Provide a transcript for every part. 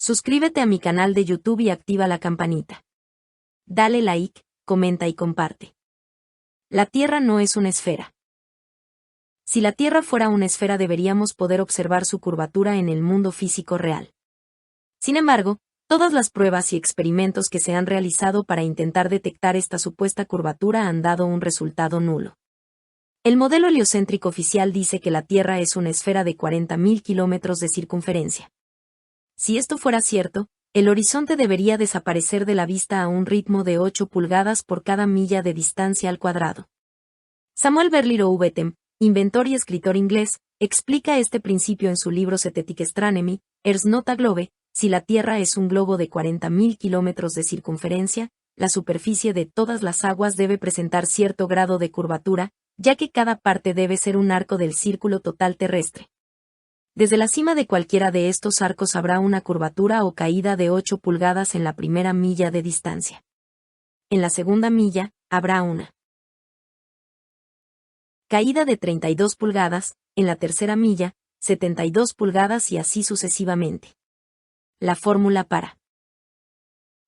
Suscríbete a mi canal de YouTube y activa la campanita. Dale like, comenta y comparte. La Tierra no es una esfera. Si la Tierra fuera una esfera deberíamos poder observar su curvatura en el mundo físico real. Sin embargo, todas las pruebas y experimentos que se han realizado para intentar detectar esta supuesta curvatura han dado un resultado nulo. El modelo heliocéntrico oficial dice que la Tierra es una esfera de 40.000 kilómetros de circunferencia. Si esto fuera cierto, el horizonte debería desaparecer de la vista a un ritmo de 8 pulgadas por cada milla de distancia al cuadrado. Samuel Berlin-Roubetem, inventor y escritor inglés, explica este principio en su libro Synthetic Astronomy, Earth's Not a Globe. Si la Tierra es un globo de 40.000 kilómetros de circunferencia, la superficie de todas las aguas debe presentar cierto grado de curvatura, ya que cada parte debe ser un arco del círculo total terrestre. Desde la cima de cualquiera de estos arcos habrá una curvatura o caída de 8 pulgadas en la primera milla de distancia. En la segunda milla, habrá una caída de 32 pulgadas, en la tercera milla, 72 pulgadas y así sucesivamente. La fórmula para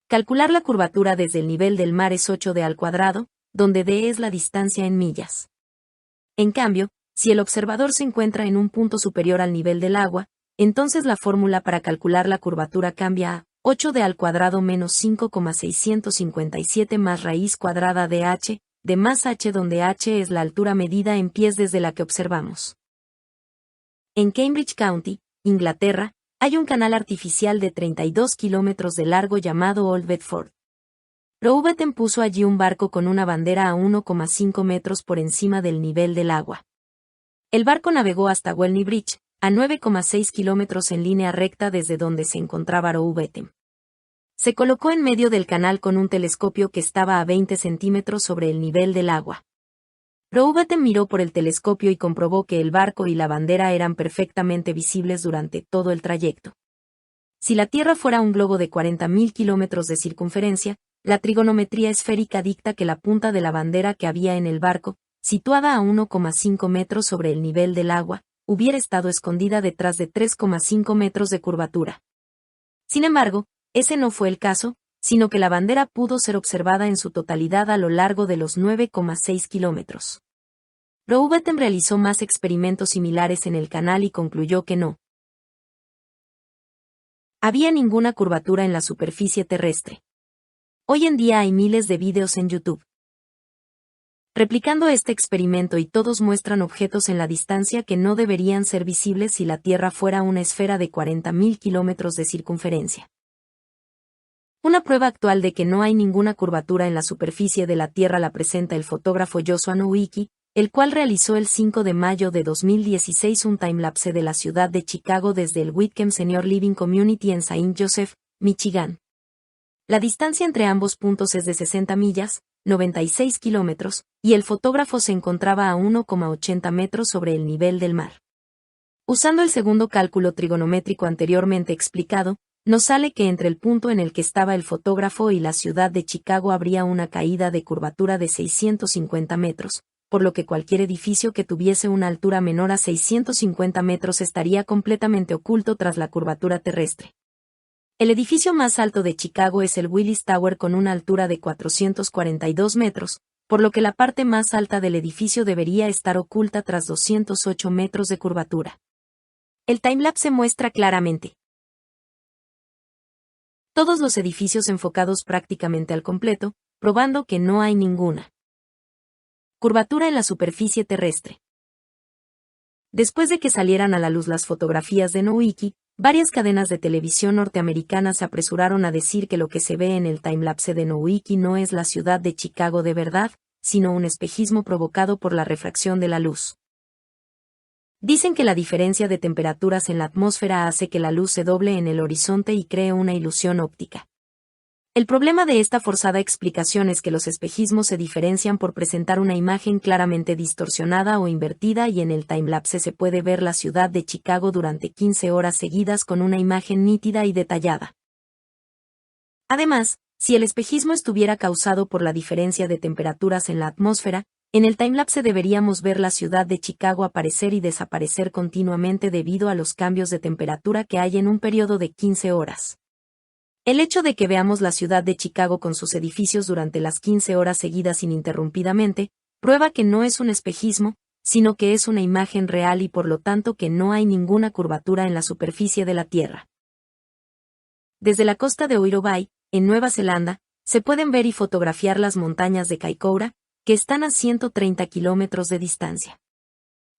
calcular la curvatura desde el nivel del mar es 8d al cuadrado, donde d es la distancia en millas. En cambio, si el observador se encuentra en un punto superior al nivel del agua, entonces la fórmula para calcular la curvatura cambia a 8d al cuadrado menos 5,657 más raíz cuadrada de h, de más h, donde h es la altura medida en pies desde la que observamos. En Cambridge County, Inglaterra, hay un canal artificial de 32 kilómetros de largo llamado Old Bedford. Roubetem puso allí un barco con una bandera a 1,5 metros por encima del nivel del agua. El barco navegó hasta Welney Bridge, a 9,6 kilómetros en línea recta desde donde se encontraba Roubetem. Se colocó en medio del canal con un telescopio que estaba a 20 centímetros sobre el nivel del agua. Roubetem miró por el telescopio y comprobó que el barco y la bandera eran perfectamente visibles durante todo el trayecto. Si la Tierra fuera un globo de 40.000 kilómetros de circunferencia, la trigonometría esférica dicta que la punta de la bandera que había en el barco, situada a 1,5 metros sobre el nivel del agua, hubiera estado escondida detrás de 3,5 metros de curvatura. Sin embargo, ese no fue el caso, sino que la bandera pudo ser observada en su totalidad a lo largo de los 9,6 kilómetros. Roubetem realizó más experimentos similares en el canal y concluyó que no había ninguna curvatura en la superficie terrestre. Hoy en día hay miles de vídeos en YouTube replicando este experimento y todos muestran objetos en la distancia que no deberían ser visibles si la Tierra fuera una esfera de 40.000 kilómetros de circunferencia. Una prueba actual de que no hay ninguna curvatura en la superficie de la Tierra la presenta el fotógrafo Joshua Nowicki, el cual realizó el 5 de mayo de 2016 un timelapse de la ciudad de Chicago desde el Whitcomb Senior Living Community en Saint Joseph, Michigan. La distancia entre ambos puntos es de 60 millas, 96 kilómetros, y el fotógrafo se encontraba a 1,80 metros sobre el nivel del mar. Usando el segundo cálculo trigonométrico anteriormente explicado, nos sale que entre el punto en el que estaba el fotógrafo y la ciudad de Chicago habría una caída de curvatura de 650 metros, por lo que cualquier edificio que tuviese una altura menor a 650 metros estaría completamente oculto tras la curvatura terrestre. El edificio más alto de Chicago es el Willis Tower con una altura de 442 metros, por lo que la parte más alta del edificio debería estar oculta tras 208 metros de curvatura. El timelapse muestra claramente todos los edificios enfocados prácticamente al completo, probando que no hay ninguna curvatura en la superficie terrestre. Después de que salieran a la luz las fotografías de Nowicki, varias cadenas de televisión norteamericanas se apresuraron a decir que lo que se ve en el timelapse de Nowicki no es la ciudad de Chicago de verdad, sino un espejismo provocado por la refracción de la luz. Dicen que la diferencia de temperaturas en la atmósfera hace que la luz se doble en el horizonte y cree una ilusión óptica. El problema de esta forzada explicación es que los espejismos se diferencian por presentar una imagen claramente distorsionada o invertida y en el timelapse se puede ver la ciudad de Chicago durante 15 horas seguidas con una imagen nítida y detallada. Además, si el espejismo estuviera causado por la diferencia de temperaturas en la atmósfera, en el timelapse deberíamos ver la ciudad de Chicago aparecer y desaparecer continuamente debido a los cambios de temperatura que hay en un periodo de 15 horas. El hecho de que veamos la ciudad de Chicago con sus edificios durante las 15 horas seguidas ininterrumpidamente, prueba que no es un espejismo, sino que es una imagen real y por lo tanto que no hay ninguna curvatura en la superficie de la Tierra. Desde la costa de Oiro Bay, en Nueva Zelanda, se pueden ver y fotografiar las montañas de Kaikoura, que están a 130 kilómetros de distancia.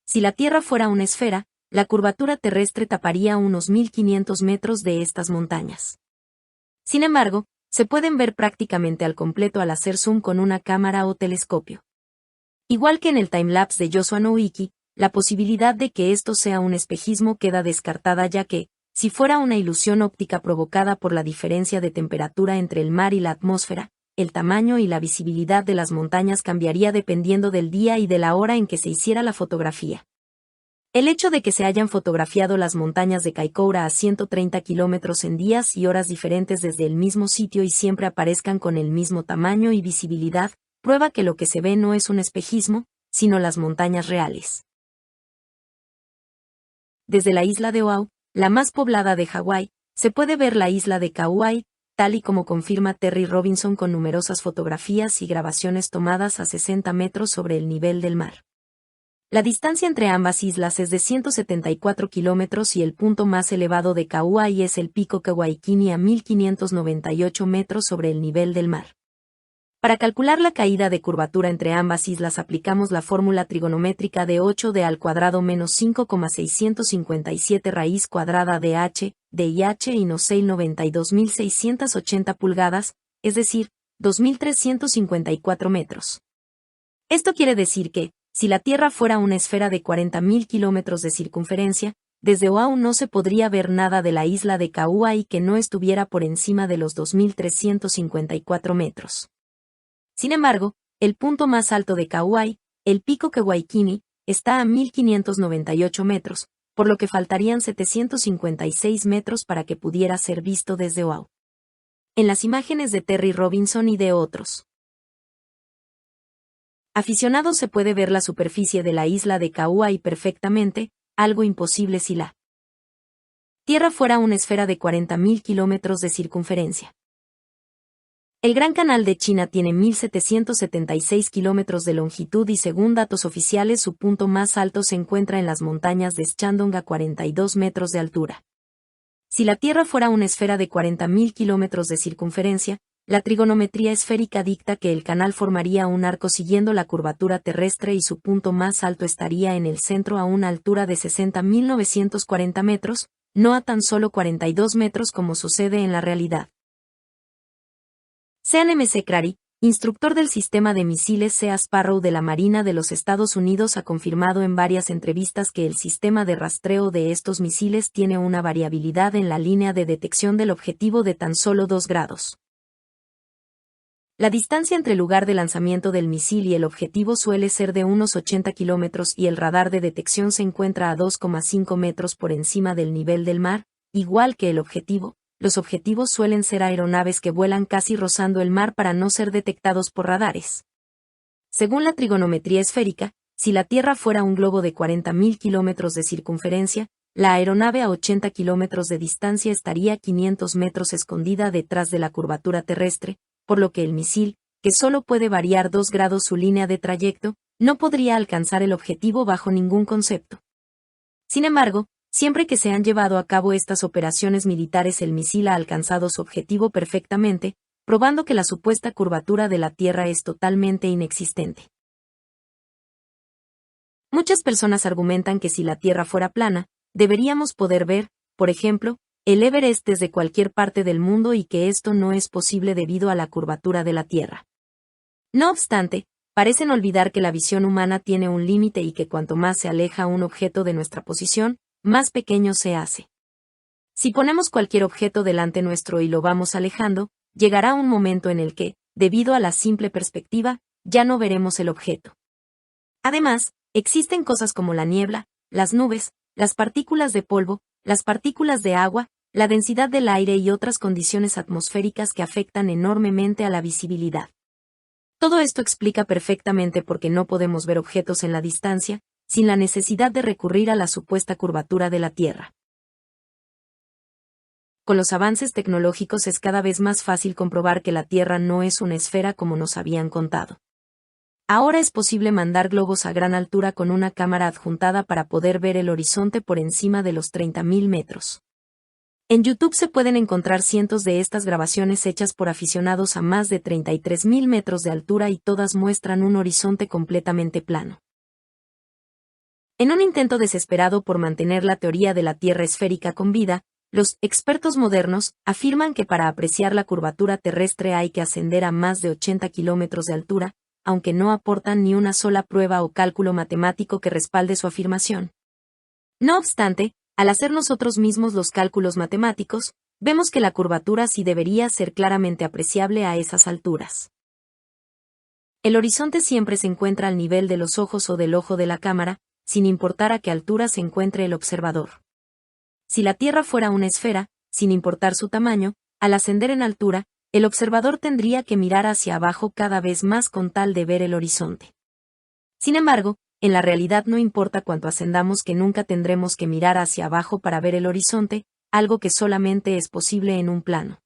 Si la Tierra fuera una esfera, la curvatura terrestre taparía unos 1500 metros de estas montañas. Sin embargo, se pueden ver prácticamente al completo al hacer zoom con una cámara o telescopio. Igual que en el timelapse de Joshua Nowicki, la posibilidad de que esto sea un espejismo queda descartada ya que, si fuera una ilusión óptica provocada por la diferencia de temperatura entre el mar y la atmósfera, el tamaño y la visibilidad de las montañas cambiaría dependiendo del día y de la hora en que se hiciera la fotografía. El hecho de que se hayan fotografiado las montañas de Kaikoura a 130 kilómetros en días y horas diferentes desde el mismo sitio y siempre aparezcan con el mismo tamaño y visibilidad, prueba que lo que se ve no es un espejismo, sino las montañas reales. Desde la isla de Oahu, la más poblada de Hawái, se puede ver la isla de Kauai, tal y como confirma Terry Robinson con numerosas fotografías y grabaciones tomadas a 60 metros sobre el nivel del mar. La distancia entre ambas islas es de 174 kilómetros y el punto más elevado de Kauai es el pico Kawaikini a 1598 metros sobre el nivel del mar. Para calcular la caída de curvatura entre ambas islas aplicamos la fórmula trigonométrica de 8d al cuadrado menos 5,657 raíz cuadrada de h, de IH y nos sale 92.680 pulgadas, es decir, 2.354 metros. Esto quiere decir que, si la Tierra fuera una esfera de 40.000 kilómetros de circunferencia, desde Oahu no se podría ver nada de la isla de Kauai que no estuviera por encima de los 2.354 metros. Sin embargo, el punto más alto de Kauai, el pico Kawaikini, está a 1598 metros, por lo que faltarían 756 metros para que pudiera ser visto desde Oahu. En las imágenes de Terry Robinson y de otros aficionados se puede ver la superficie de la isla de Kauai perfectamente, algo imposible si la Tierra fuera una esfera de 40.000 kilómetros de circunferencia. El Gran Canal de China tiene 1.776 kilómetros de longitud y según datos oficiales su punto más alto se encuentra en las montañas de Shandong a 42 metros de altura. Si la Tierra fuera una esfera de 40.000 kilómetros de circunferencia, la trigonometría esférica dicta que el canal formaría un arco siguiendo la curvatura terrestre y su punto más alto estaría en el centro a una altura de 60.940 metros, no a tan solo 42 metros como sucede en la realidad. Sean McCrary, instructor del sistema de misiles Sea Sparrow de la Marina de los Estados Unidos, ha confirmado en varias entrevistas que el sistema de rastreo de estos misiles tiene una variabilidad en la línea de detección del objetivo de tan solo 2 grados. La distancia entre el lugar de lanzamiento del misil y el objetivo suele ser de unos 80 kilómetros y el radar de detección se encuentra a 2,5 metros por encima del nivel del mar, igual que el objetivo. Los objetivos suelen ser aeronaves que vuelan casi rozando el mar para no ser detectados por radares. Según la trigonometría esférica, si la Tierra fuera un globo de 40.000 kilómetros de circunferencia, la aeronave a 80 kilómetros de distancia estaría 500 metros escondida detrás de la curvatura terrestre, por lo que el misil, que solo puede variar 2 grados su línea de trayecto, no podría alcanzar el objetivo bajo ningún concepto. Sin embargo, siempre que se han llevado a cabo estas operaciones militares el misil ha alcanzado su objetivo perfectamente, probando que la supuesta curvatura de la Tierra es totalmente inexistente. Muchas personas argumentan que si la Tierra fuera plana, deberíamos poder ver, por ejemplo, el Everest desde cualquier parte del mundo y que esto no es posible debido a la curvatura de la Tierra. No obstante, parecen olvidar que la visión humana tiene un límite y que cuanto más se aleja un objeto de nuestra posición, más pequeño se hace. Si ponemos cualquier objeto delante nuestro y lo vamos alejando, llegará un momento en el que, debido a la simple perspectiva, ya no veremos el objeto. Además, existen cosas como la niebla, las nubes, las partículas de polvo, las partículas de agua, la densidad del aire y otras condiciones atmosféricas que afectan enormemente a la visibilidad. Todo esto explica perfectamente por qué no podemos ver objetos en la distancia, sin la necesidad de recurrir a la supuesta curvatura de la Tierra. con los avances tecnológicos es cada vez más fácil comprobar que la Tierra no es una esfera como nos habían contado. Ahora es posible mandar globos a gran altura con una cámara adjuntada para poder ver el horizonte por encima de los 30.000 metros. En YouTube se pueden encontrar cientos de estas grabaciones hechas por aficionados a más de 33.000 metros de altura y todas muestran un horizonte completamente plano. En un intento desesperado por mantener la teoría de la Tierra esférica con vida, los expertos modernos afirman que para apreciar la curvatura terrestre hay que ascender a más de 80 kilómetros de altura, aunque no aportan ni una sola prueba o cálculo matemático que respalde su afirmación. No obstante, al hacer nosotros mismos los cálculos matemáticos, vemos que la curvatura sí debería ser claramente apreciable a esas alturas. El horizonte siempre se encuentra al nivel de los ojos o del ojo de la cámara, sin importar a qué altura se encuentre el observador. Si la Tierra fuera una esfera, sin importar su tamaño, al ascender en altura, el observador tendría que mirar hacia abajo cada vez más con tal de ver el horizonte. Sin embargo, en la realidad no importa cuánto ascendamos que nunca tendremos que mirar hacia abajo para ver el horizonte, algo que solamente es posible en un plano.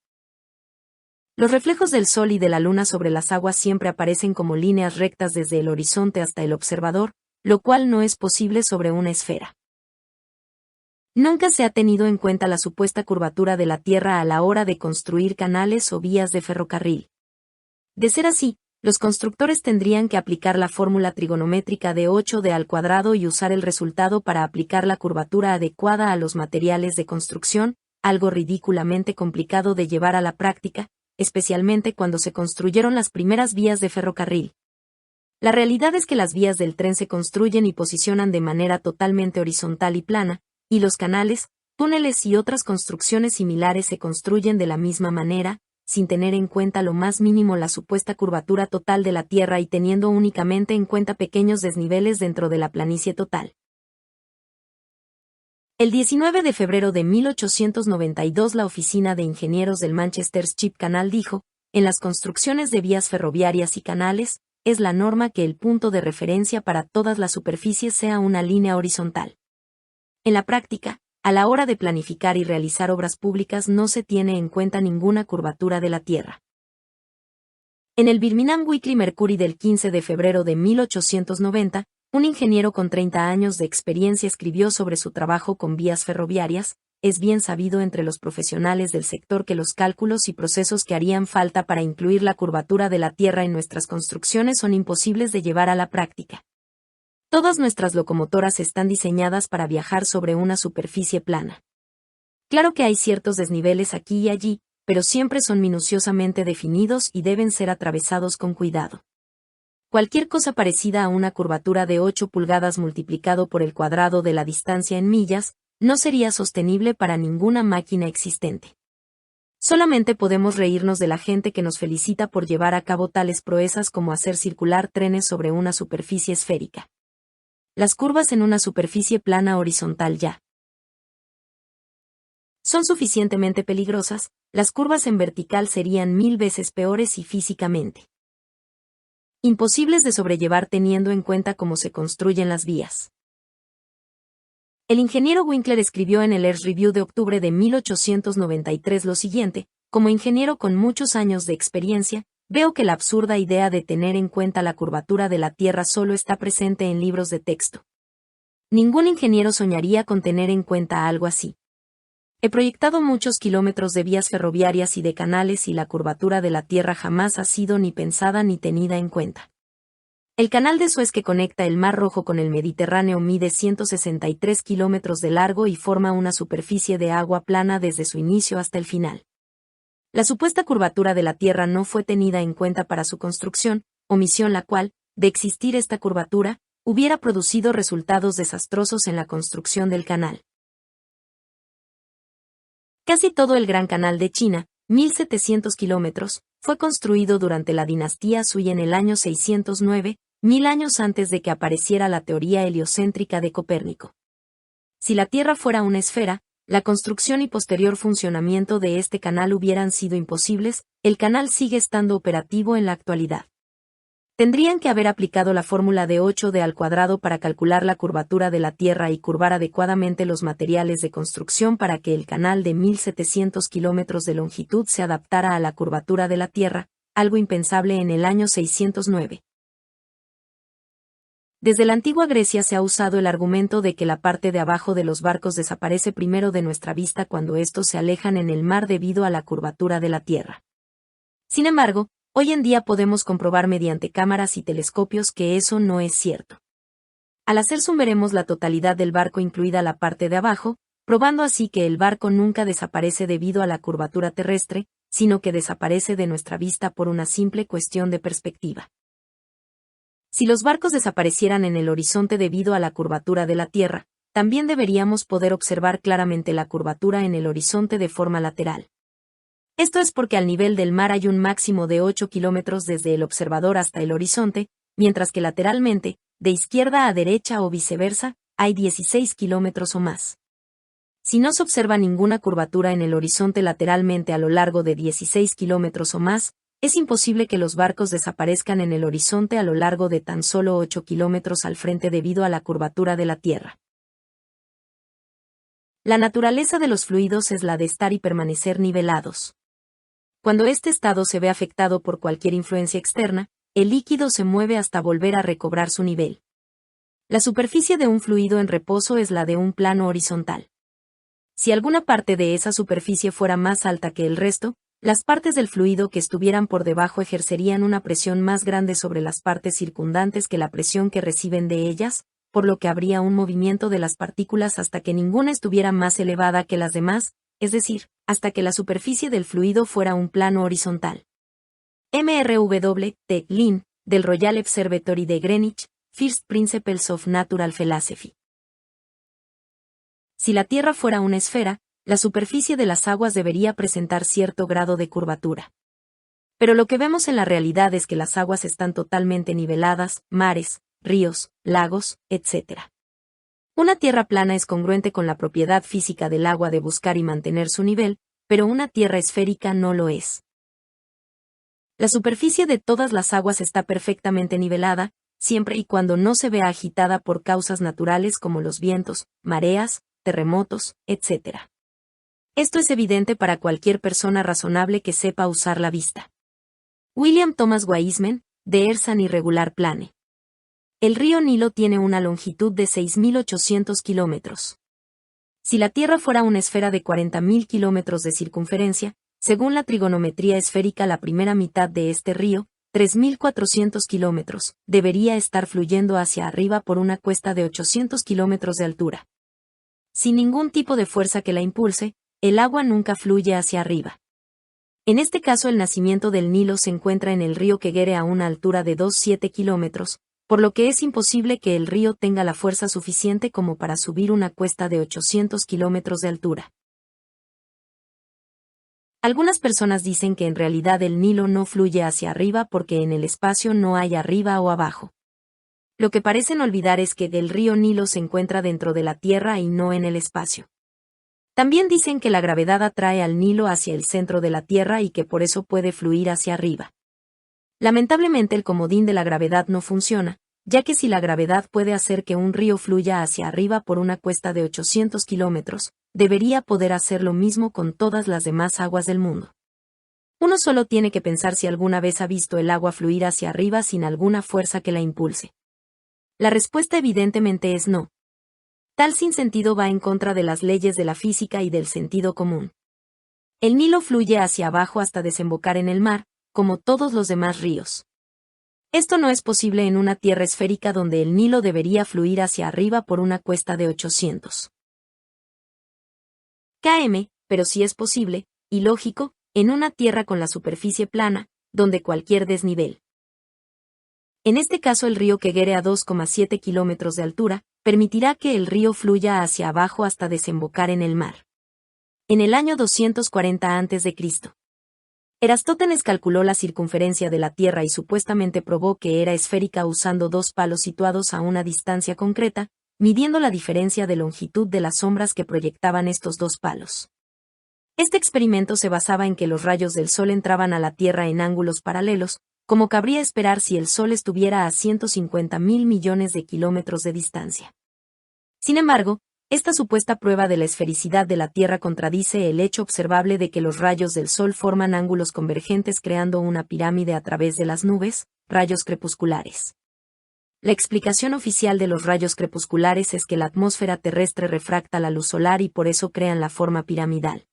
Los reflejos del Sol y de la Luna sobre las aguas siempre aparecen como líneas rectas desde el horizonte hasta el observador, lo cual no es posible sobre una esfera. Nunca se ha tenido en cuenta la supuesta curvatura de la Tierra a la hora de construir canales o vías de ferrocarril. De ser así, los constructores tendrían que aplicar la fórmula trigonométrica de 8d al cuadrado y usar el resultado para aplicar la curvatura adecuada a los materiales de construcción, algo ridículamente complicado de llevar a la práctica, especialmente cuando se construyeron las primeras vías de ferrocarril. La realidad es que las vías del tren se construyen y posicionan de manera totalmente horizontal y plana, y los canales, túneles y otras construcciones similares se construyen de la misma manera, sin tener en cuenta lo más mínimo la supuesta curvatura total de la Tierra y teniendo únicamente en cuenta pequeños desniveles dentro de la planicie total. El 19 de febrero de 1892 la Oficina de Ingenieros del Manchester Ship Canal dijo, en las construcciones de vías ferroviarias y canales, es la norma que el punto de referencia para todas las superficies sea una línea horizontal. En la práctica, a la hora de planificar y realizar obras públicas no se tiene en cuenta ninguna curvatura de la Tierra. En el Birmingham Weekly Mercury del 15 de febrero de 1890, un ingeniero con 30 años de experiencia escribió sobre su trabajo con vías ferroviarias. Es bien sabido entre los profesionales del sector que los cálculos y procesos que harían falta para incluir la curvatura de la Tierra en nuestras construcciones son imposibles de llevar a la práctica. Todas nuestras locomotoras están diseñadas para viajar sobre una superficie plana. Claro que hay ciertos desniveles aquí y allí, pero siempre son minuciosamente definidos y deben ser atravesados con cuidado. Cualquier cosa parecida a una curvatura de 8 pulgadas multiplicado por el cuadrado de la distancia en millas, no sería sostenible para ninguna máquina existente. Solamente podemos reírnos de la gente que nos felicita por llevar a cabo tales proezas como hacer circular trenes sobre una superficie esférica. Las curvas en una superficie plana horizontal ya son suficientemente peligrosas, las curvas en vertical serían 1000 veces peores y físicamente imposibles de sobrellevar teniendo en cuenta cómo se construyen las vías. El ingeniero Winkler escribió en el Earth Review de octubre de 1893 lo siguiente: como ingeniero con muchos años de experiencia, veo que la absurda idea de tener en cuenta la curvatura de la Tierra solo está presente en libros de texto. Ningún ingeniero soñaría con tener en cuenta algo así. He proyectado muchos kilómetros de vías ferroviarias y de canales y la curvatura de la Tierra jamás ha sido ni pensada ni tenida en cuenta. El canal de Suez que conecta el Mar Rojo con el Mediterráneo mide 163 kilómetros de largo y forma una superficie de agua plana desde su inicio hasta el final. La supuesta curvatura de la Tierra no fue tenida en cuenta para su construcción, omisión la cual, de existir esta curvatura, hubiera producido resultados desastrosos en la construcción del canal. Casi todo el Gran Canal de China, 1.700 kilómetros, fue construido durante la dinastía Sui en el año 609, 1000 años antes de que apareciera la teoría heliocéntrica de Copérnico. Si la Tierra fuera una esfera, la construcción y posterior funcionamiento de este canal hubieran sido imposibles. El canal sigue estando operativo en la actualidad. Tendrían que haber aplicado la fórmula de 8d al cuadrado para calcular la curvatura de la Tierra y curvar adecuadamente los materiales de construcción para que el canal de 1700 kilómetros de longitud se adaptara a la curvatura de la Tierra, algo impensable en el año 609. Desde la antigua Grecia se ha usado el argumento de que la parte de abajo de los barcos desaparece primero de nuestra vista cuando estos se alejan en el mar debido a la curvatura de la Tierra. Sin embargo, hoy en día podemos comprobar mediante cámaras y telescopios que eso no es cierto. Al hacer zoom veremos la totalidad del barco incluida la parte de abajo, probando así que el barco nunca desaparece debido a la curvatura terrestre, sino que desaparece de nuestra vista por una simple cuestión de perspectiva. Si los barcos desaparecieran en el horizonte debido a la curvatura de la Tierra, también deberíamos poder observar claramente la curvatura en el horizonte de forma lateral. Esto es porque al nivel del mar hay un máximo de 8 kilómetros desde el observador hasta el horizonte, mientras que lateralmente, de izquierda a derecha o viceversa, hay 16 kilómetros o más. Si no se observa ninguna curvatura en el horizonte lateralmente a lo largo de 16 kilómetros o más, es imposible que los barcos desaparezcan en el horizonte a lo largo de tan solo 8 kilómetros al frente debido a la curvatura de la Tierra. La naturaleza de los fluidos es la de estar y permanecer nivelados. Cuando este estado se ve afectado por cualquier influencia externa, el líquido se mueve hasta volver a recobrar su nivel. La superficie de un fluido en reposo es la de un plano horizontal. Si alguna parte de esa superficie fuera más alta que el resto, las partes del fluido que estuvieran por debajo ejercerían una presión más grande sobre las partes circundantes que la presión que reciben de ellas, por lo que habría un movimiento de las partículas hasta que ninguna estuviera más elevada que las demás, es decir, hasta que la superficie del fluido fuera un plano horizontal. MRW. T. Lynn, del Royal Observatory de Greenwich, First Principles of Natural Philosophy. Si la Tierra fuera una esfera, la superficie de las aguas debería presentar cierto grado de curvatura. Pero lo que vemos en la realidad es que las aguas están totalmente niveladas, mares, ríos, lagos, etc. Una tierra plana es congruente con la propiedad física del agua de buscar y mantener su nivel, pero una tierra esférica no lo es. La superficie de todas las aguas está perfectamente nivelada, siempre y cuando no se vea agitada por causas naturales como los vientos, mareas, terremotos, etc. Esto es evidente para cualquier persona razonable que sepa usar la vista. William Thomas Wiseman, de Earth and Irregular Plane. El río Nilo tiene una longitud de 6.800 kilómetros. Si la Tierra fuera una esfera de 40.000 kilómetros de circunferencia, según la trigonometría esférica, la primera mitad de este río, 3.400 kilómetros, debería estar fluyendo hacia arriba por una cuesta de 800 kilómetros de altura. Sin ningún tipo de fuerza que la impulse, el agua nunca fluye hacia arriba. En este caso el nacimiento del Nilo se encuentra en el río Kegere a una altura de 2,7 kilómetros, por lo que es imposible que el río tenga la fuerza suficiente como para subir una cuesta de 800 kilómetros de altura. Algunas personas dicen que en realidad el Nilo no fluye hacia arriba porque en el espacio no hay arriba o abajo. Lo que parecen olvidar es que el río Nilo se encuentra dentro de la Tierra y no en el espacio. También dicen que la gravedad atrae al Nilo hacia el centro de la Tierra y que por eso puede fluir hacia arriba. Lamentablemente el comodín de la gravedad no funciona, ya que si la gravedad puede hacer que un río fluya hacia arriba por una cuesta de 800 kilómetros, debería poder hacer lo mismo con todas las demás aguas del mundo. Uno solo tiene que pensar si alguna vez ha visto el agua fluir hacia arriba sin alguna fuerza que la impulse. La respuesta evidentemente es no. Tal sinsentido va en contra de las leyes de la física y del sentido común. El Nilo fluye hacia abajo hasta desembocar en el mar, como todos los demás ríos. Esto no es posible en una tierra esférica donde el Nilo debería fluir hacia arriba por una cuesta de 800 km, pero sí es posible, y lógico, en una tierra con la superficie plana, donde cualquier desnivel. En este caso el río Kegere a 2,7 kilómetros de altura, permitirá que el río fluya hacia abajo hasta desembocar en el mar. En el año 240 a.C., Erastótenes calculó la circunferencia de la Tierra y supuestamente probó que era esférica usando dos palos situados a una distancia concreta, midiendo la diferencia de longitud de las sombras que proyectaban estos dos palos. Este experimento se basaba en que los rayos del Sol entraban a la Tierra en ángulos paralelos, como cabría esperar si el Sol estuviera a 150.000 millones de kilómetros de distancia. Sin embargo, esta supuesta prueba de la esfericidad de la Tierra contradice el hecho observable de que los rayos del Sol forman ángulos convergentes creando una pirámide a través de las nubes, rayos crepusculares. La explicación oficial de los rayos crepusculares es que la atmósfera terrestre refracta la luz solar y por eso crean la forma piramidal.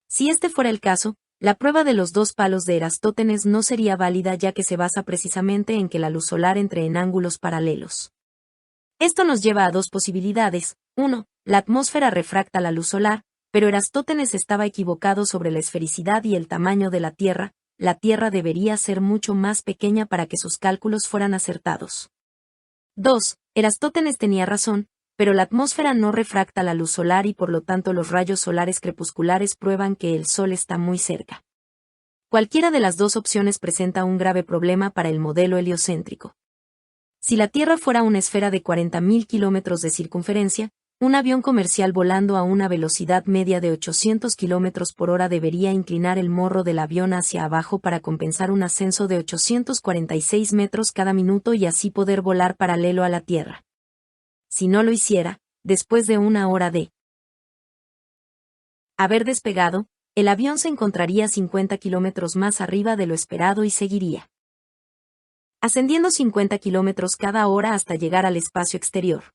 Si este fuera el caso, la prueba de los dos palos de Erastótenes no sería válida ya que se basa precisamente en que la luz solar entre en ángulos paralelos. Esto nos lleva a dos posibilidades. 1. La atmósfera refracta la luz solar, pero Erastótenes estaba equivocado sobre la esfericidad y el tamaño de la Tierra debería ser mucho más pequeña para que sus cálculos fueran acertados. 2. Erastótenes tenía razón, pero la atmósfera no refracta la luz solar y por lo tanto los rayos solares crepusculares prueban que el Sol está muy cerca. Cualquiera de las dos opciones presenta un grave problema para el modelo heliocéntrico. Si la Tierra fuera una esfera de 40.000 kilómetros de circunferencia, un avión comercial volando a una velocidad media de 800 kilómetros por hora debería inclinar el morro del avión hacia abajo para compensar un ascenso de 846 metros cada minuto y así poder volar paralelo a la Tierra. Si no lo hiciera, después de una hora de haber despegado, el avión se encontraría 50 kilómetros más arriba de lo esperado y seguiría ascendiendo 50 kilómetros cada hora hasta llegar al espacio exterior.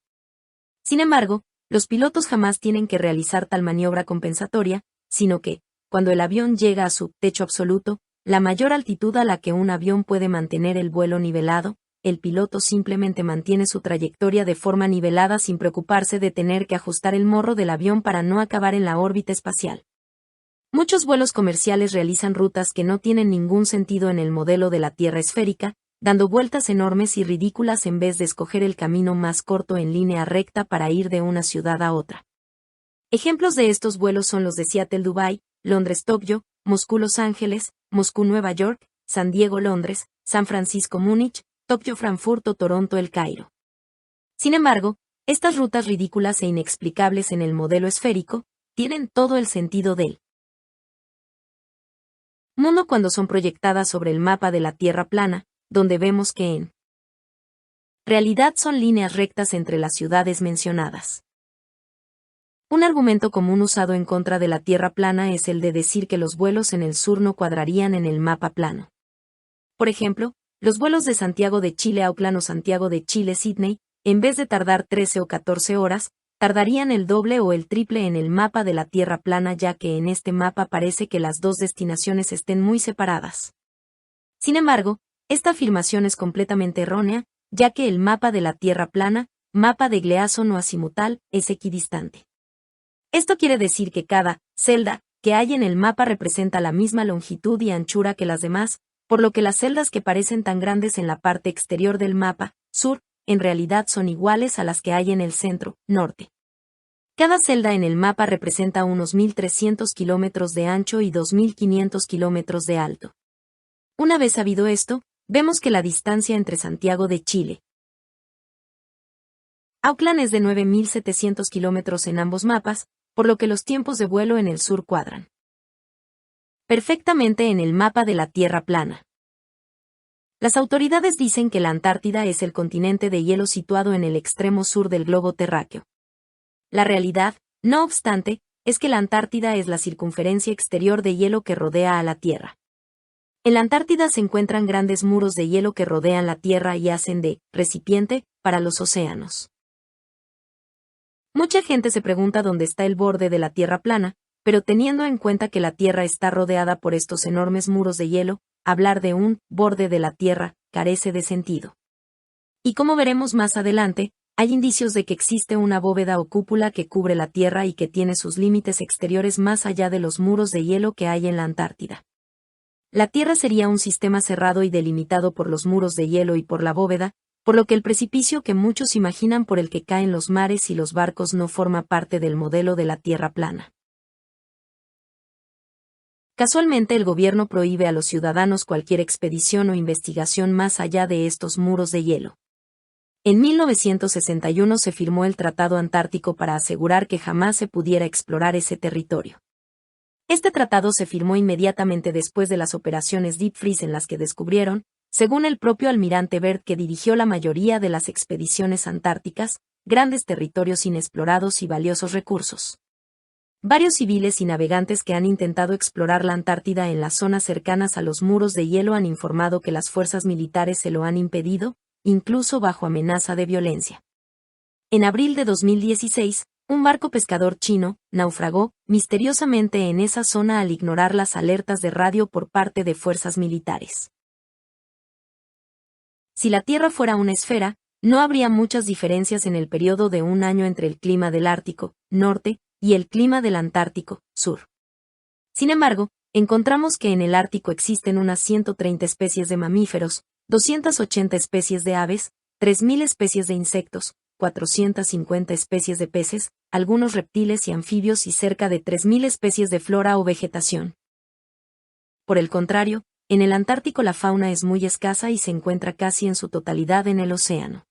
Sin embargo, los pilotos jamás tienen que realizar tal maniobra compensatoria, sino que, cuando el avión llega a su techo absoluto, la mayor altitud a la que un avión puede mantener el vuelo nivelado, el piloto simplemente mantiene su trayectoria de forma nivelada sin preocuparse de tener que ajustar el morro del avión para no acabar en la órbita espacial. Muchos vuelos comerciales realizan rutas que no tienen ningún sentido en el modelo de la Tierra esférica, dando vueltas enormes y ridículas en vez de escoger el camino más corto en línea recta para ir de una ciudad a otra. Ejemplos de estos vuelos son los de Seattle-Dubái, Londres-Tokio, Moscú-Los Ángeles, Moscú-Nueva York, San Diego-Londres, San Francisco-Múnich, Tokio-Frankfurt o Toronto-El Cairo. Sin embargo, estas rutas ridículas e inexplicables en el modelo esférico, tienen todo el sentido del mundo cuando son proyectadas sobre el mapa de la Tierra plana, donde vemos que en realidad son líneas rectas entre las ciudades mencionadas. Un argumento común usado en contra de la Tierra plana es el de decir que los vuelos en el sur no cuadrarían en el mapa plano. Por ejemplo, los vuelos de Santiago de Chile a Auckland o Santiago de Chile-Sydney, en vez de tardar 13 o 14 horas, tardarían el doble o el triple en el mapa de la Tierra plana ya que en este mapa parece que las dos destinaciones estén muy separadas. Sin embargo, esta afirmación es completamente errónea, ya que el mapa de la Tierra plana, mapa de Gleason o azimutal, es equidistante. Esto quiere decir que cada celda que hay en el mapa representa la misma longitud y anchura que las demás, por lo que las celdas que parecen tan grandes en la parte exterior del mapa, sur, en realidad son iguales a las que hay en el centro, norte. Cada celda en el mapa representa unos 1.300 kilómetros de ancho y 2.500 kilómetros de alto. Una vez sabido esto, vemos que la distancia entre Santiago de Chile y Auckland es de 9.700 kilómetros en ambos mapas, por lo que los tiempos de vuelo en el sur cuadran perfectamente en el mapa de la Tierra plana. Las autoridades dicen que la Antártida es el continente de hielo situado en el extremo sur del globo terráqueo. La realidad, no obstante, es que la Antártida es la circunferencia exterior de hielo que rodea a la Tierra. En la Antártida se encuentran grandes muros de hielo que rodean la Tierra y hacen de recipiente para los océanos. Mucha gente se pregunta dónde está el borde de la Tierra plana, pero teniendo en cuenta que la Tierra está rodeada por estos enormes muros de hielo, hablar de un borde de la Tierra carece de sentido. Y como veremos más adelante, hay indicios de que existe una bóveda o cúpula que cubre la Tierra y que tiene sus límites exteriores más allá de los muros de hielo que hay en la Antártida. La Tierra sería un sistema cerrado y delimitado por los muros de hielo y por la bóveda, por lo que el precipicio que muchos imaginan por el que caen los mares y los barcos no forma parte del modelo de la Tierra plana. Casualmente el gobierno prohíbe a los ciudadanos cualquier expedición o investigación más allá de estos muros de hielo. En 1961 se firmó el Tratado Antártico para asegurar que jamás se pudiera explorar ese territorio. Este tratado se firmó inmediatamente después de las operaciones Deep Freeze en las que descubrieron, según el propio almirante Byrd, que dirigió la mayoría de las expediciones antárticas, grandes territorios inexplorados y valiosos recursos. Varios civiles y navegantes que han intentado explorar la Antártida en las zonas cercanas a los muros de hielo han informado que las fuerzas militares se lo han impedido, incluso bajo amenaza de violencia. En abril de 2016, un barco pescador chino naufragó misteriosamente en esa zona al ignorar las alertas de radio por parte de fuerzas militares. Si la Tierra fuera una esfera, no habría muchas diferencias en el periodo de un año entre el clima del Ártico, norte, y el clima del Antártico, sur. Sin embargo, encontramos que en el Ártico existen unas 130 especies de mamíferos, 280 especies de aves, 3.000 especies de insectos, 450 especies de peces, algunos reptiles y anfibios y cerca de 3.000 especies de flora o vegetación. Por el contrario, en el Antártico la fauna es muy escasa y se encuentra casi en su totalidad en el océano.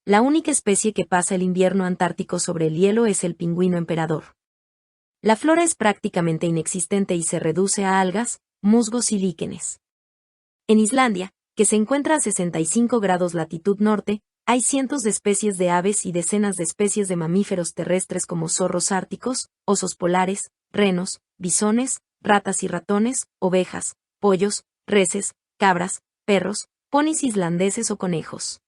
La única especie que pasa el invierno antártico sobre el hielo es el pingüino emperador. La flora es prácticamente inexistente y se reduce a algas, musgos y líquenes. En Islandia, que se encuentra a 65 grados latitud norte, hay cientos de especies de aves y decenas de especies de mamíferos terrestres como zorros árticos, osos polares, renos, bisones, ratas y ratones, ovejas, pollos, reses, cabras, perros, ponis islandeses o conejos.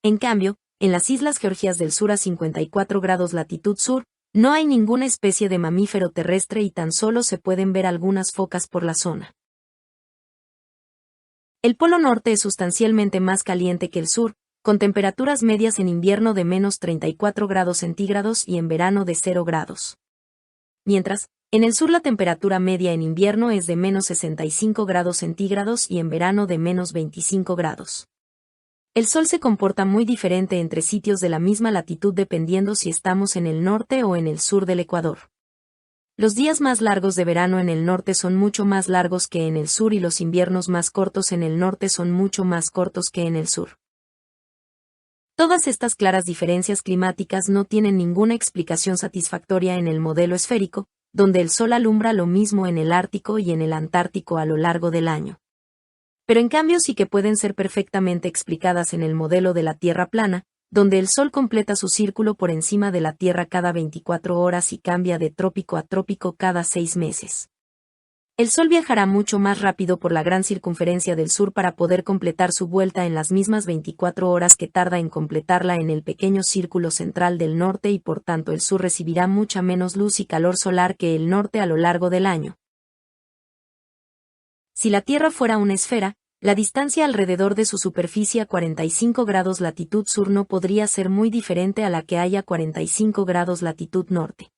En cambio, en las Islas Georgias del Sur a 54 grados latitud sur, no hay ninguna especie de mamífero terrestre y tan solo se pueden ver algunas focas por la zona. El Polo Norte es sustancialmente más caliente que el sur, con temperaturas medias en invierno de menos 34 grados centígrados y en verano de 0 grados. Mientras, en el sur la temperatura media en invierno es de menos 65 grados centígrados y en verano de menos 25 grados. El Sol se comporta muy diferente entre sitios de la misma latitud dependiendo si estamos en el norte o en el sur del Ecuador. Los días más largos de verano en el norte son mucho más largos que en el sur y los inviernos más cortos en el norte son mucho más cortos que en el sur. Todas estas claras diferencias climáticas no tienen ninguna explicación satisfactoria en el modelo esférico, donde el Sol alumbra lo mismo en el Ártico y en el Antártico a lo largo del año. Pero en cambio sí que pueden ser perfectamente explicadas en el modelo de la Tierra plana, donde el Sol completa su círculo por encima de la Tierra cada 24 horas y cambia de trópico a trópico cada 6 meses. El Sol viajará mucho más rápido por la gran circunferencia del sur para poder completar su vuelta en las mismas 24 horas que tarda en completarla en el pequeño círculo central del norte y por tanto el sur recibirá mucha menos luz y calor solar que el norte a lo largo del año. Si la Tierra fuera una esfera, la distancia alrededor de su superficie a 45 grados latitud sur no podría ser muy diferente a la que hay a 45 grados latitud norte.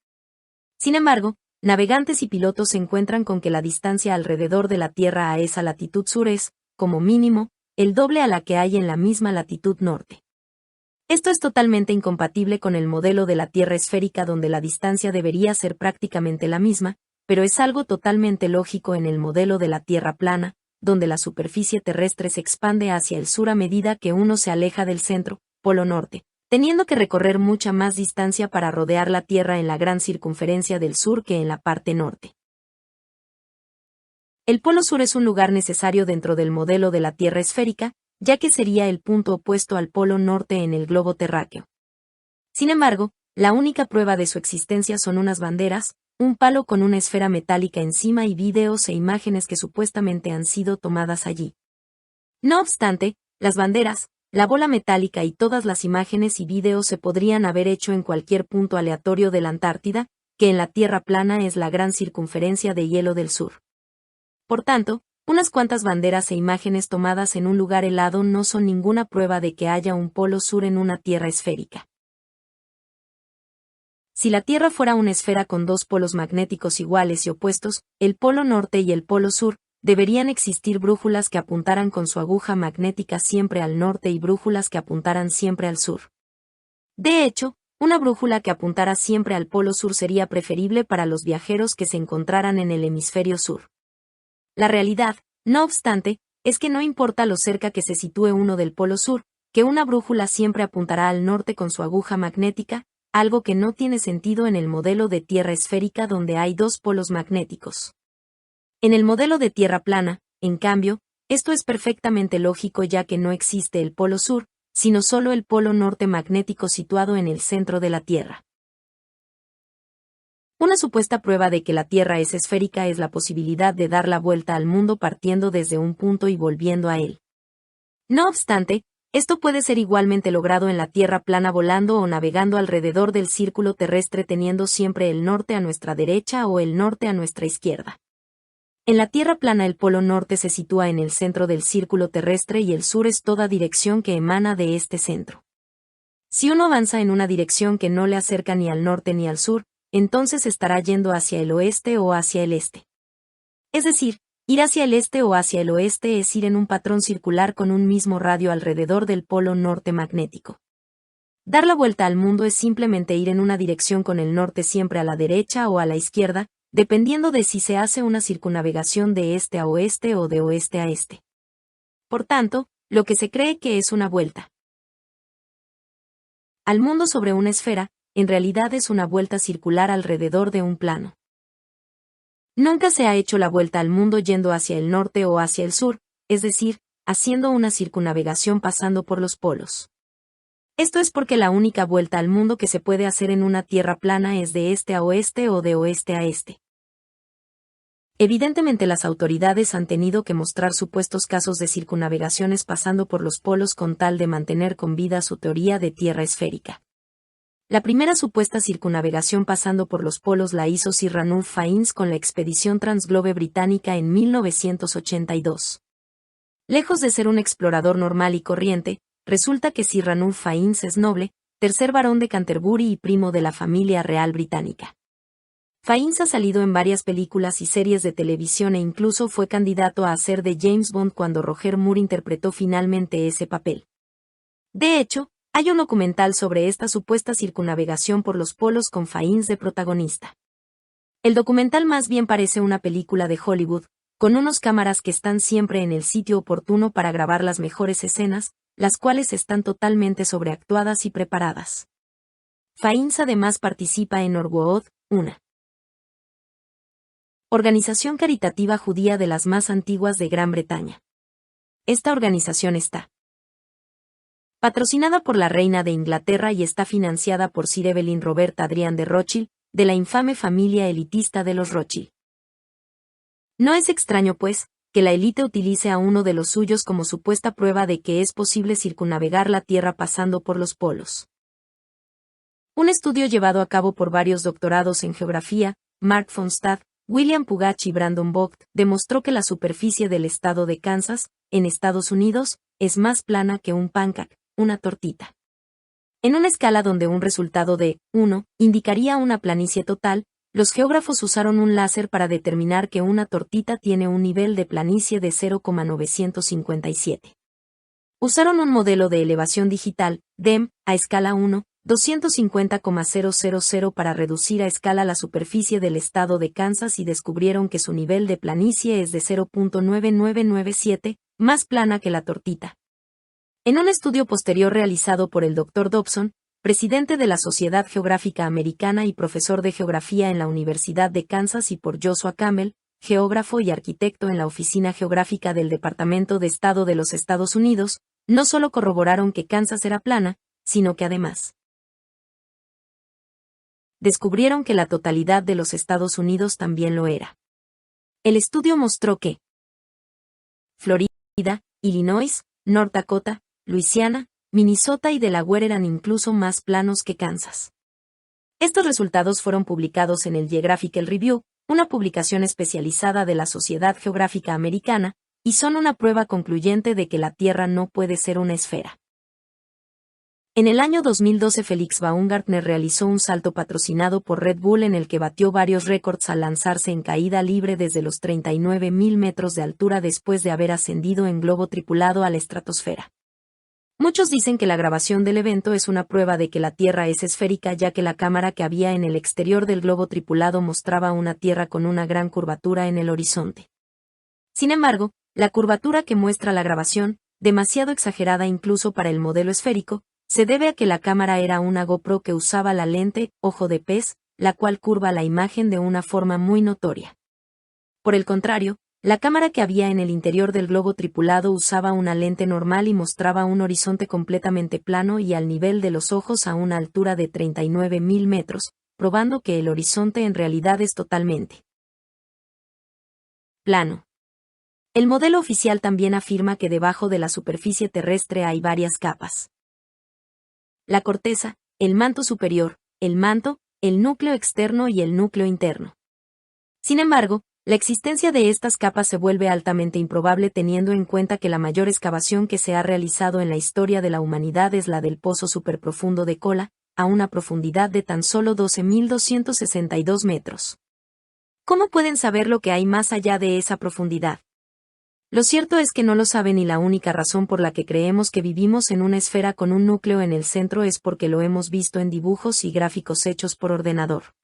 Sin embargo, navegantes y pilotos se encuentran con que la distancia alrededor de la Tierra a esa latitud sur es, como mínimo, el doble a la que hay en la misma latitud norte. Esto es totalmente incompatible con el modelo de la Tierra esférica donde la distancia debería ser prácticamente la misma, pero es algo totalmente lógico en el modelo de la Tierra plana, donde la superficie terrestre se expande hacia el sur a medida que uno se aleja del centro, Polo Norte, teniendo que recorrer mucha más distancia para rodear la Tierra en la gran circunferencia del sur que en la parte norte. El Polo Sur es un lugar necesario dentro del modelo de la Tierra esférica, ya que sería el punto opuesto al Polo Norte en el globo terráqueo. Sin embargo, la única prueba de su existencia son unas banderas, un palo con una esfera metálica encima y videos e imágenes que supuestamente han sido tomadas allí. No obstante, las banderas, la bola metálica y todas las imágenes y videos se podrían haber hecho en cualquier punto aleatorio de la Antártida, que en la Tierra plana es la gran circunferencia de hielo del sur. Por tanto, unas cuantas banderas e imágenes tomadas en un lugar helado no son ninguna prueba de que haya un polo sur en una Tierra esférica. Si la Tierra fuera una esfera con dos polos magnéticos iguales y opuestos, el polo norte y el polo sur, deberían existir brújulas que apuntaran con su aguja magnética siempre al norte y brújulas que apuntaran siempre al sur. De hecho, una brújula que apuntara siempre al polo sur sería preferible para los viajeros que se encontraran en el hemisferio sur. La realidad, no obstante, es que no importa lo cerca que se sitúe uno del polo sur, que una brújula siempre apuntará al norte con su aguja magnética, algo que no tiene sentido en el modelo de Tierra esférica donde hay dos polos magnéticos. En el modelo de Tierra plana, en cambio, Esto es perfectamente lógico ya que no existe el polo sur, sino solo el polo norte magnético situado en el centro de la Tierra. Una supuesta prueba de que la Tierra es esférica es la posibilidad de dar la vuelta al mundo partiendo desde un punto y volviendo a él. No obstante, esto puede ser igualmente logrado en la Tierra plana volando o navegando alrededor del círculo terrestre teniendo siempre el norte a nuestra derecha o el norte a nuestra izquierda. En la Tierra plana el polo norte se sitúa en el centro del círculo terrestre y el sur es toda dirección que emana de este centro. Si uno avanza en una dirección que no le acerca ni al norte ni al sur, entonces estará yendo hacia el oeste o hacia el este. Es decir, ir hacia el este o hacia el oeste es ir en un patrón circular con un mismo radio alrededor del polo norte magnético. Dar la vuelta al mundo es simplemente ir en una dirección con el norte siempre a la derecha o a la izquierda, dependiendo de si se hace una circunnavegación de este a oeste o de oeste a este. Por tanto, lo que se cree que es una vuelta al mundo sobre una esfera, en realidad es una vuelta circular alrededor de un plano. Nunca se ha hecho la vuelta al mundo yendo hacia el norte o hacia el sur, es decir, haciendo una circunnavegación pasando por los polos. Esto es porque la única vuelta al mundo que se puede hacer en una Tierra plana es de este a oeste o de oeste a este. Evidentemente las autoridades han tenido que mostrar supuestos casos de circunnavegaciones pasando por los polos con tal de mantener con vida su teoría de Tierra esférica. La primera supuesta circunnavegación pasando por los polos la hizo Sir Ranulph Fiennes con la expedición Transglobe británica en 1982. Lejos de ser un explorador normal y corriente, resulta que Sir Ranulph Fiennes es noble, tercer barón de Canterbury y primo de la familia real británica. Fiennes ha salido en varias películas y series de televisión e incluso fue candidato a hacer de James Bond cuando Roger Moore interpretó finalmente ese papel. De hecho, hay un documental sobre esta supuesta circunnavegación por los polos con Fiennes de protagonista. El documental más bien parece una película de Hollywood, con unos cámaras que están siempre en el sitio oportuno para grabar las mejores escenas, las cuales están totalmente sobreactuadas y preparadas. Fiennes además participa en Norwood, una organización caritativa judía de las más antiguas de Gran Bretaña. Esta organización está patrocinada por la reina de Inglaterra y está financiada por Sir Evelyn Roberta Adrián de Rothschild, de la infame familia elitista de los Rothschild. No es extraño, pues, que la élite utilice a uno de los suyos como supuesta prueba de que es posible circunnavegar la Tierra pasando por los polos. Un estudio llevado a cabo por varios doctorados en geografía, Mark von Stade, William Pugach y Brandon Vogt, demostró que la superficie del estado de Kansas, en Estados Unidos, es más plana que un pancake, una tortita. En una escala donde un resultado de 1 indicaría una planicie total, los geógrafos usaron un láser para determinar que una tortita tiene un nivel de planicie de 0,957. Usaron un modelo de elevación digital, DEM, a escala 1, 250,000 para reducir a escala la superficie del estado de Kansas y descubrieron que su nivel de planicie es de 0,9997, más plana que la tortita. En un estudio posterior realizado por el Dr. Dobson, presidente de la Sociedad Geográfica Americana y profesor de geografía en la Universidad de Kansas y por Joshua Campbell, geógrafo y arquitecto en la Oficina Geográfica del Departamento de Estado de los Estados Unidos, no solo corroboraron que Kansas era plana, sino que además descubrieron que la totalidad de los Estados Unidos también lo era. El estudio mostró que Florida, Illinois, North Dakota, Luisiana, Minnesota y Delaware eran incluso más planos que Kansas. Estos resultados fueron publicados en el Geographical Review, una publicación especializada de la Sociedad Geográfica Americana, y son una prueba concluyente de que la Tierra no puede ser una esfera. En el año 2012 Felix Baumgartner realizó un salto patrocinado por Red Bull en el que batió varios récords al lanzarse en caída libre desde los 39.000 metros de altura después de haber ascendido en globo tripulado a la estratosfera. Muchos dicen que la grabación del evento es una prueba de que la Tierra es esférica ya que la cámara que había en el exterior del globo tripulado mostraba una Tierra con una gran curvatura en el horizonte. Sin embargo, la curvatura que muestra la grabación, demasiado exagerada incluso para el modelo esférico, se debe a que la cámara era una GoPro que usaba la lente ojo de pez, la cual curva la imagen de una forma muy notoria. Por el contrario, La cámara que había en el interior del globo tripulado usaba una lente normal y mostraba un horizonte completamente plano y al nivel de los ojos a una altura de 39.000 metros, probando que el horizonte en realidad es totalmente plano. El modelo oficial también afirma que debajo de la superficie terrestre hay varias capas. La corteza, el manto superior, el manto, el núcleo externo y el núcleo interno. Sin embargo, la existencia de estas capas se vuelve altamente improbable teniendo en cuenta que la mayor excavación que se ha realizado en la historia de la humanidad es la del pozo superprofundo de Kola, a una profundidad de tan solo 12.262 metros. ¿Cómo pueden saber lo que hay más allá de esa profundidad? Lo cierto es que no lo saben y la única razón por la que creemos que vivimos en una esfera con un núcleo en el centro es porque lo hemos visto en dibujos y gráficos hechos por ordenador.